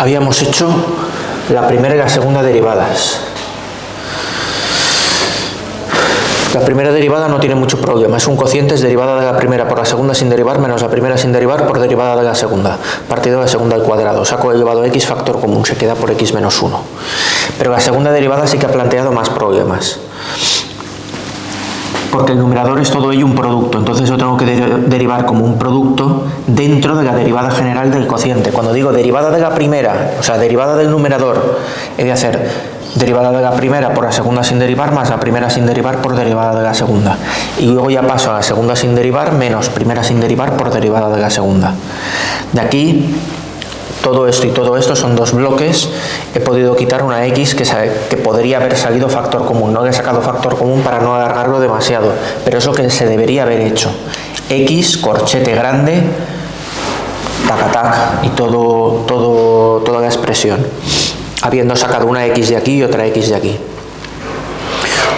habíamos hecho la primera y la segunda derivadas. La primera derivada no tiene mucho problema, es un cociente, es derivada de la primera por la segunda sin derivar menos la primera sin derivar por derivada de la segunda, partido de la segunda al cuadrado, saco elevado a x factor común, se queda por x menos 1. Pero la segunda derivada sí que ha planteado más problemas, porque el numerador es todo ello un producto, entonces yo tengo que derivar como un producto dentro de la derivada general del cociente. Cuando digo derivada de la primera, o sea, derivada del numerador, he de hacer derivada de la primera por la segunda sin derivar más la primera sin derivar por derivada de la segunda. Y luego ya paso a la segunda sin derivar menos primera sin derivar por derivada de la segunda. De aquí, todo esto y todo esto son dos bloques. He podido quitar una x que podría haber salido factor común. No le he sacado factor común para no alargarlo demasiado, pero es lo que se debería haber hecho. X, corchete grande, tac, y toda la expresión, habiendo sacado una x de aquí y otra x de aquí.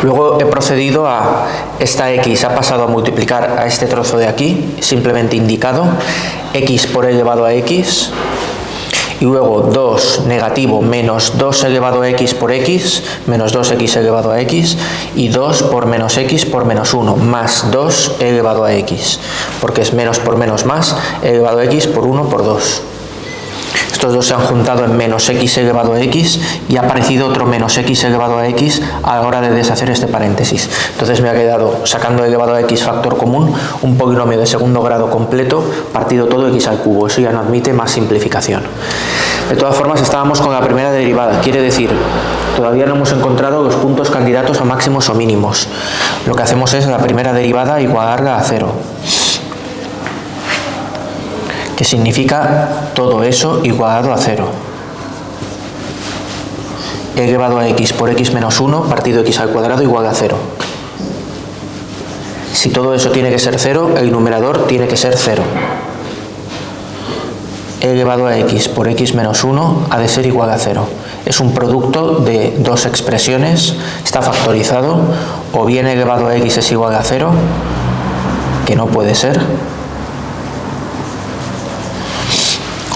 Luego he procedido a esta x, ha pasado a multiplicar a este trozo de aquí, simplemente indicado, x por elevado a x, y luego 2 negativo menos 2 elevado a x por x, menos 2x elevado a x, y 2 por menos x por menos 1, más 2 elevado a x, porque es menos por menos más, elevado a x por 1 por 2. Estos dos se han juntado en menos x elevado a x y ha aparecido otro menos x elevado a x a la hora de deshacer este paréntesis. Entonces me ha quedado, sacando elevado a x factor común, un polinomio de segundo grado completo partido todo x al cubo. Eso ya no admite más simplificación. De todas formas, estábamos con la primera derivada, quiere decir, todavía no hemos encontrado los puntos candidatos a máximos o mínimos. Lo que hacemos es la primera derivada igualarla a 0. Que significa todo eso igualado a 0. He elevado a x por x menos 1 partido x al cuadrado igual a 0. Si todo eso tiene que ser 0, el numerador tiene que ser 0. He elevado a x por x menos 1 ha de ser igual a 0. Es un producto de dos expresiones, está factorizado, o bien elevado a x es igual a 0, que no puede ser,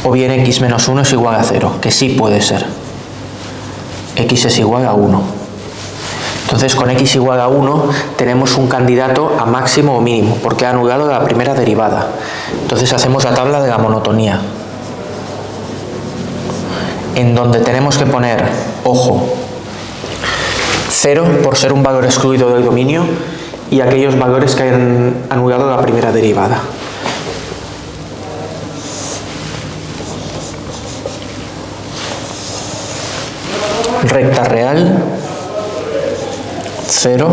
o bien x menos 1 es igual a 0, que sí puede ser. X es igual a 1. Entonces, con x igual a 1 tenemos un candidato a máximo o mínimo, porque ha anulado la primera derivada. Entonces hacemos la tabla de la monotonía, en donde tenemos que poner, ojo, 0 por ser un valor excluido del dominio y aquellos valores que hayan anulado la primera derivada. Recta real, 0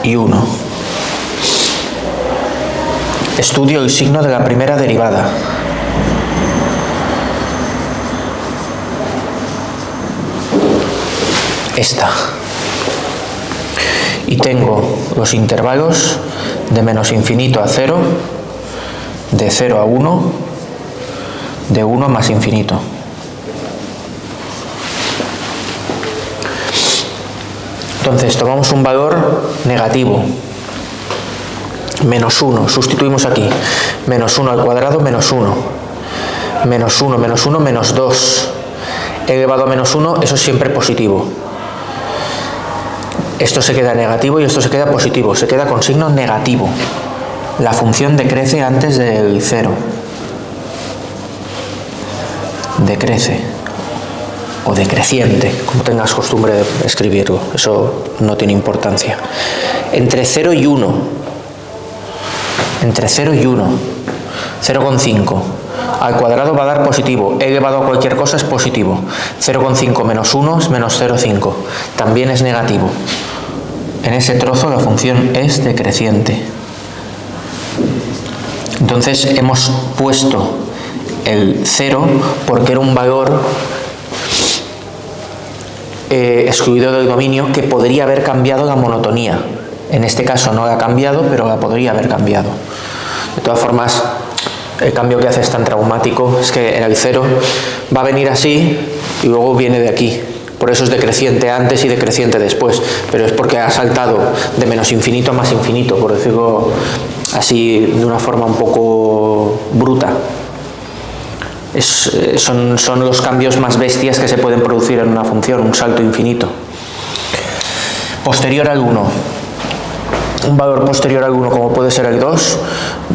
y 1. Estudio el signo de la primera derivada. Esta. Y tengo los intervalos de menos infinito a 0, de 0 a 1, de 1 a más infinito. Entonces tomamos un valor negativo, menos 1, sustituimos aquí, menos 1 al cuadrado, menos 1, menos 1, menos 1, menos 2, elevado a menos 1, eso es siempre positivo. Esto se queda negativo y esto se queda positivo, se queda con signo negativo. La función decrece antes del 0. Decrece. O decreciente, como tengas costumbre de escribirlo, eso no tiene importancia. Entre 0 y 1, entre 0 y 1, 0,5, al cuadrado va a dar positivo, elevado a cualquier cosa es positivo, 0,5 menos 1 es menos 0,5, también es negativo. En ese trozo la función es decreciente. Entonces hemos puesto el 0 porque era un valor excluido del dominio que podría haber cambiado la monotonía. En este caso no la ha cambiado, pero la podría haber cambiado. De todas formas, el cambio que hace es tan traumático, es que en el 0 va a venir así y luego viene de aquí. Por eso es decreciente antes y decreciente después, pero es porque ha saltado de menos infinito a más infinito, por decirlo así de una forma un poco bruta. Son los cambios más bestias que se pueden producir en una función, un salto infinito. Posterior al 1. Un valor posterior al 1, como puede ser el 2,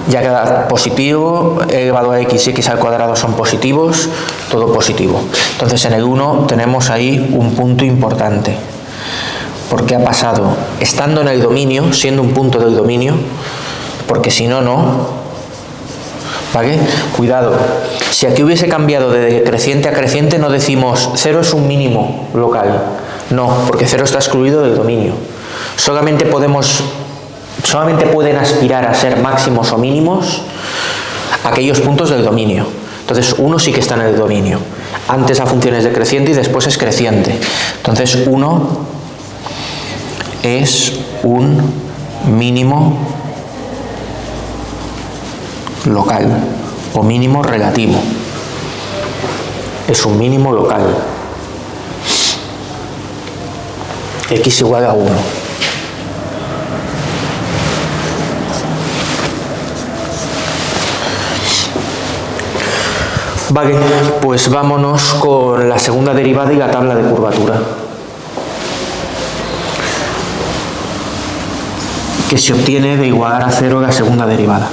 ya queda positivo, e elevado a x y x al cuadrado son positivos, todo positivo. Entonces en el 1 tenemos ahí un punto importante, porque ha pasado, estando en el dominio, siendo un punto del dominio, porque si no, no. ¿Vale? Cuidado, si aquí hubiese cambiado de decreciente a creciente, no decimos 0 es un mínimo local. No, porque 0 está excluido del dominio. Solamente pueden aspirar a ser máximos o mínimos aquellos puntos del dominio. Entonces 1 sí que está en el dominio. Antes la función es decreciente y después es creciente. Entonces 1 es un mínimo local o mínimo relativo. Es un mínimo local. X igual a 1. Vale, pues vámonos con la segunda derivada y la tabla de curvatura, que se obtiene de igualar a 0 la segunda derivada.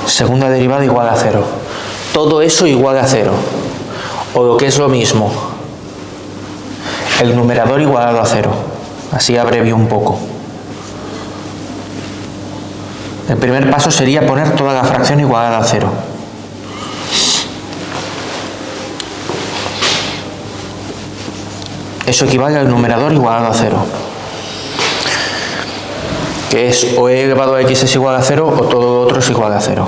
Segunda derivada igual a 0. Todo eso igual a 0. O lo que es lo mismo, el numerador igualado a 0. Así abrevio un poco. El primer paso sería poner toda la fracción igualada a 0. Eso equivale al numerador igualado a 0. Que es o e elevado a x es igual a 0 o todo lo otro es igual a 0.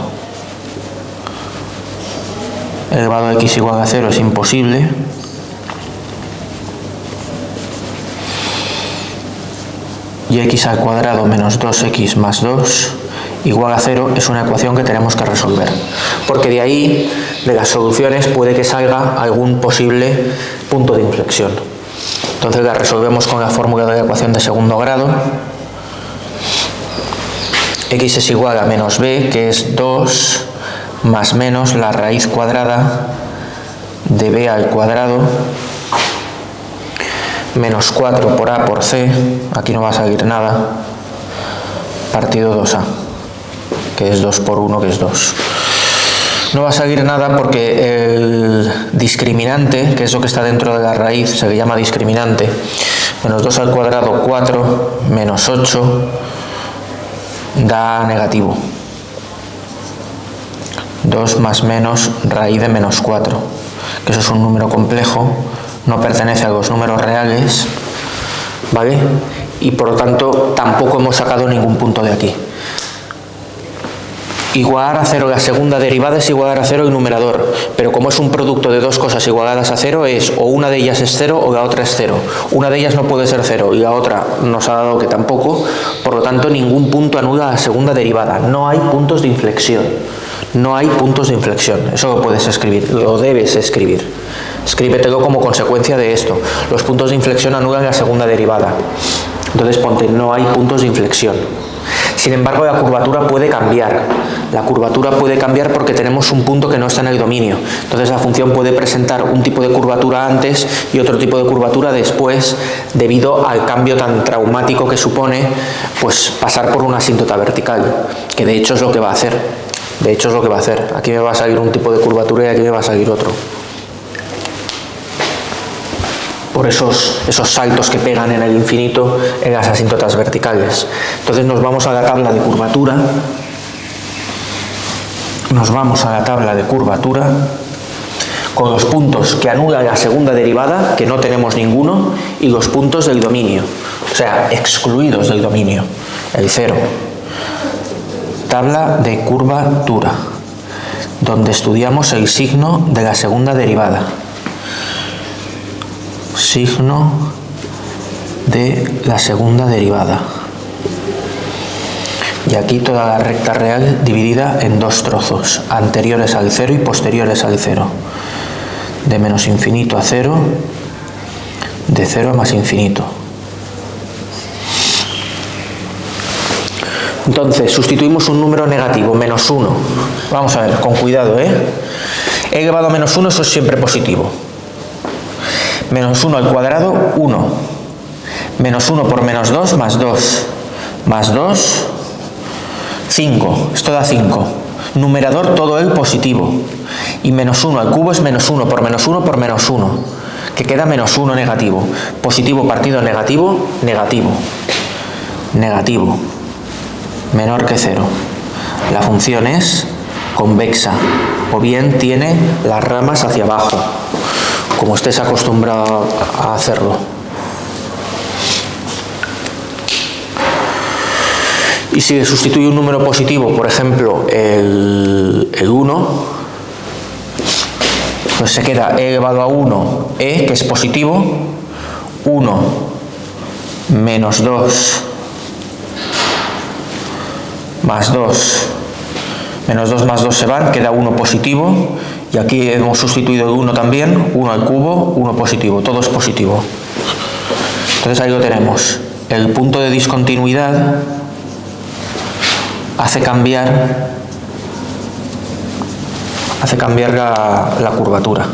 Elevado a x igual a 0 es imposible. Y x al cuadrado menos 2x más 2 igual a 0 es una ecuación que tenemos que resolver. Porque de ahí, de las soluciones, puede que salga algún posible punto de inflexión. Entonces la resolvemos con la fórmula de la ecuación de segundo grado. X es igual a menos b, que es 2 más menos la raíz cuadrada de b al cuadrado menos 4 por a por c, aquí no va a salir nada, partido 2a, que es 2 por 1, que es 2. No va a salir nada porque el discriminante, que es lo que está dentro de la raíz, se le llama discriminante, menos 2 al cuadrado 4 menos 8 da negativo. 2 más menos raíz de menos 4, que eso es un número complejo, no pertenece a los números reales, ¿vale? Y por lo tanto tampoco hemos sacado ningún punto de aquí. Igualar a 0 la segunda derivada es igualar a 0 el numerador, pero como es un producto de dos cosas igualadas a 0, es o una de ellas es 0 o la otra es 0. Una de ellas no puede ser 0 y la otra nos ha dado que tampoco, por lo tanto ningún punto anula la segunda derivada. No hay puntos de inflexión. No hay puntos de inflexión. Eso lo puedes escribir, lo debes escribir. Escríbetelo como consecuencia de esto. Los puntos de inflexión anulan la segunda derivada. Entonces ponte, no hay puntos de inflexión. Sin embargo, la curvatura puede cambiar. La curvatura puede cambiar porque tenemos un punto que no está en el dominio. Entonces la función puede presentar un tipo de curvatura antes y otro tipo de curvatura después, debido al cambio tan traumático que supone pues pasar por una asíntota vertical, que de hecho es lo que va a hacer. De hecho es lo que va a hacer. Aquí me va a salir un tipo de curvatura y aquí me va a salir otro. Por esos saltos que pegan en el infinito en las asíntotas verticales. Entonces nos vamos a la tabla de curvatura. Nos vamos a la tabla de curvatura con los puntos que anulan la segunda derivada, que no tenemos ninguno, y los puntos del dominio, o sea, excluidos del dominio, el 0. Tabla de curvatura, donde estudiamos el signo de la segunda derivada. Signo de la segunda derivada. Y aquí toda la recta real dividida en dos trozos, anteriores al 0 y posteriores al 0. De menos infinito a 0, de 0 a más infinito. Entonces, sustituimos un número negativo, menos 1. Vamos a ver, con cuidado, ¿eh? E elevado a menos 1, eso es siempre positivo. Menos 1 al cuadrado, 1. Menos 1 por menos 2, más 2. Más 2, 5. Esto da 5. Numerador todo el positivo. Y menos 1 al cubo es menos 1 por menos 1 por menos 1. Que queda menos 1 negativo. Positivo partido negativo, negativo. Negativo. Menor que 0. La función es convexa. O bien tiene las ramas hacia abajo, como estés acostumbrado a hacerlo. Y si sustituye un número positivo, por ejemplo, el 1, pues se queda e elevado a 1, e, que es positivo, 1 menos 2 más 2, menos 2 más 2 se van, queda 1 positivo, y aquí hemos sustituido el 1 también, 1 al cubo, 1 positivo, todo es positivo. Entonces ahí lo tenemos. El punto de discontinuidad hace cambiar la curvatura.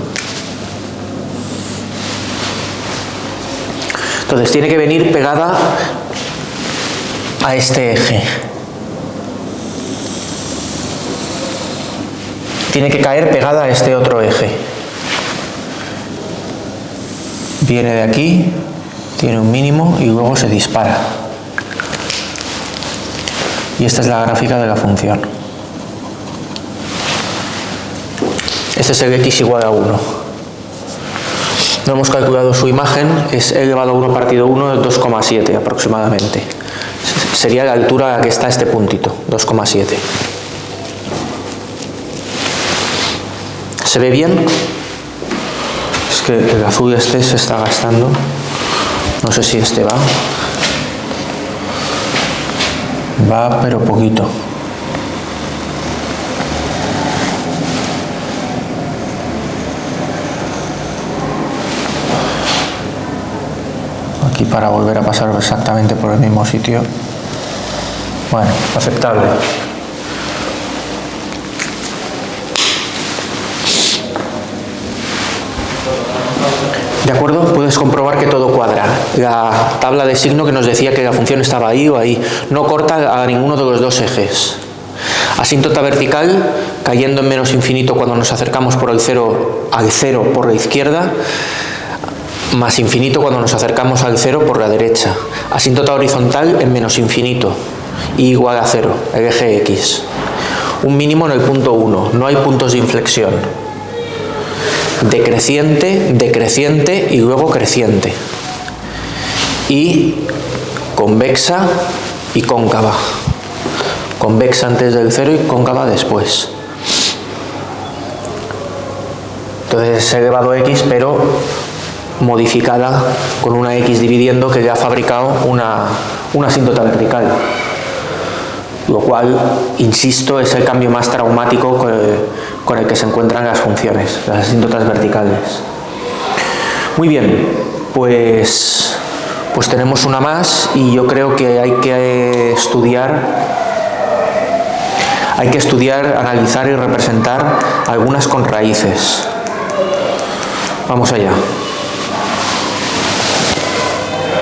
Entonces tiene que venir pegada a este eje. Tiene que caer pegada a este otro eje. Viene de aquí, tiene un mínimo y luego se dispara. Y esta es la gráfica de la función. Este es el x igual a 1. No hemos calculado su imagen, es e elevado a 1 partido 1 de 2,7 aproximadamente. Sería la altura a la que está este puntito, 2,7. ¿Se ve bien? Es que el azul este se está gastando. No sé si este va. Va, pero poquito. Aquí para volver a pasar exactamente por el mismo sitio. Bueno, aceptable. ¿De acuerdo? Puedes comprobar que todo cuadra. La tabla de signo que nos decía que la función estaba ahí o ahí no corta a ninguno de los dos ejes. Asíntota vertical, cayendo en menos infinito cuando nos acercamos por el 0 al 0 por la izquierda, más infinito cuando nos acercamos al 0 por la derecha. Asíntota horizontal en menos infinito, y igual a 0, el eje X. Un mínimo en el punto 1, no hay puntos de inflexión. Decreciente, decreciente y luego creciente. Y convexa y cóncava. Convexa antes del 0 y cóncava después. Entonces es elevado a x, pero modificada con una x dividiendo que ya ha fabricado una asíntota vertical. Lo cual, insisto, es el cambio más traumático con el que se encuentran las funciones, las asíntotas verticales. Muy bien, pues tenemos una más y yo creo que hay que estudiar, analizar y representar algunas con raíces. Vamos allá.